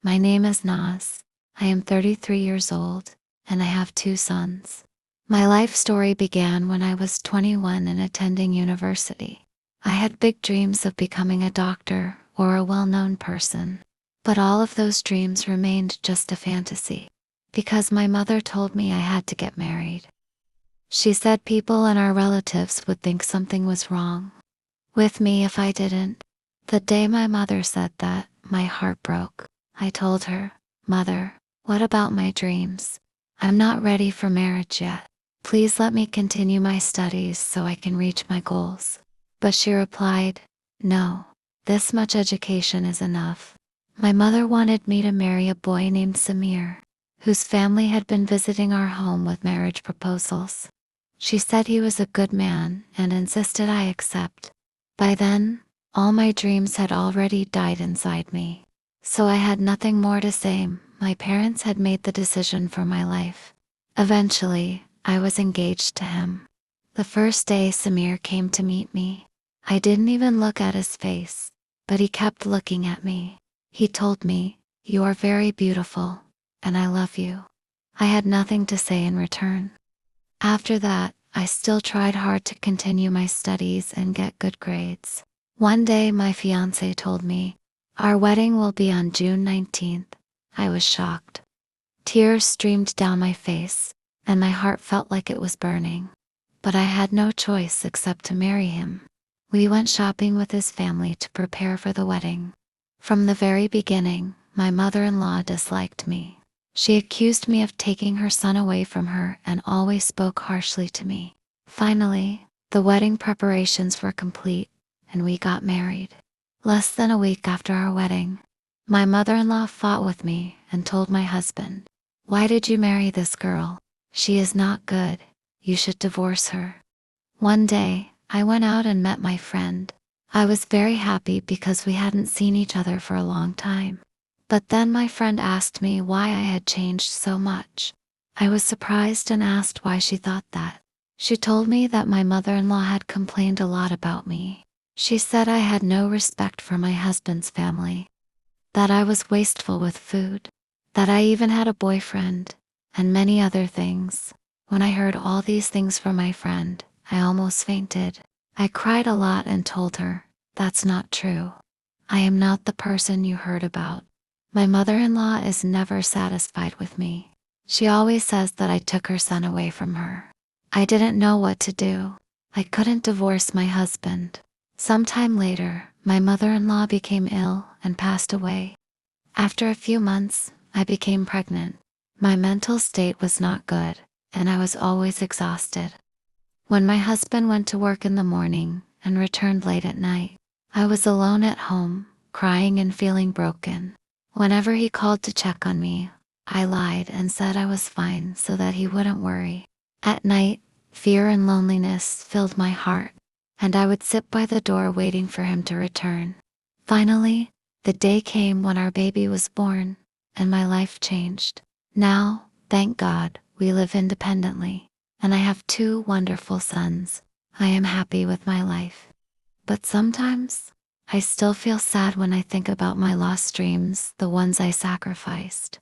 My name is Naz. I am 33 years old, and I have two sons. My life story began when I was 21 and attending university. I had big dreams of becoming a doctor or a well-known person. But all of those dreams remained just a fantasy, because my mother told me I had to get married. She said people and our relatives would think something was wrong with me if I didn't. The day my mother said that, my heart broke. I told her, "Mother, what about my dreams? I'm not ready for marriage yet. Please let me continue my studies so I can reach my goals." But she replied, "No, this much education is enough." My mother wanted me to marry a boy named Samir, whose family had been visiting our home with marriage proposals. She said he was a good man and insisted I accept. By then, all my dreams had already died inside me. So I had nothing more to say. My parents had made the decision for my life. Eventually, I was engaged to him. The first day Samir came to meet me, I didn't even look at his face, but he kept looking at me. He told me, "You are very beautiful, and I love you." I had nothing to say in return. After that, I still tried hard to continue my studies and get good grades. One day my fiancé told me, "Our wedding will be on June 19th. I was shocked. Tears streamed down my face, and my heart felt like it was burning. But I had no choice except to marry him. We went shopping with his family to prepare for the wedding. From the very beginning, my mother-in-law disliked me. She accused me of taking her son away from her and always spoke harshly to me. Finally, the wedding preparations were complete, and we got married. Less than a week after our wedding, my mother-in-law fought with me and told my husband, "Why did you marry this girl? She is not good. You should divorce her." One day, I went out and met my friend. I was very happy because we hadn't seen each other for a long time. But then my friend asked me why I had changed so much. I was surprised and asked why she thought that. She told me that my mother-in-law had complained a lot about me. She said I had no respect for my husband's family, that I was wasteful with food, that I even had a boyfriend, and many other things. When I heard all these things from my friend, I almost fainted. I cried a lot and told her, "That's not true. I am not the person you heard about." My mother-in-law is never satisfied with me. She always says that I took her son away from her. I didn't know what to do. I couldn't divorce my husband. Sometime later, my mother-in-law became ill and passed away. After a few months, I became pregnant. My mental state was not good, and I was always exhausted. When my husband went to work in the morning and returned late at night, I was alone at home, crying and feeling broken. Whenever he called to check on me, I lied and said I was fine so that he wouldn't worry. At night, fear and loneliness filled my heart, and I would sit by the door waiting for him to return. Finally, the day came when our baby was born, and my life changed. Now, thank God, we live independently, and I have two wonderful sons. I am happy with my life. But sometimes, I still feel sad when I think about my lost dreams, the ones I sacrificed.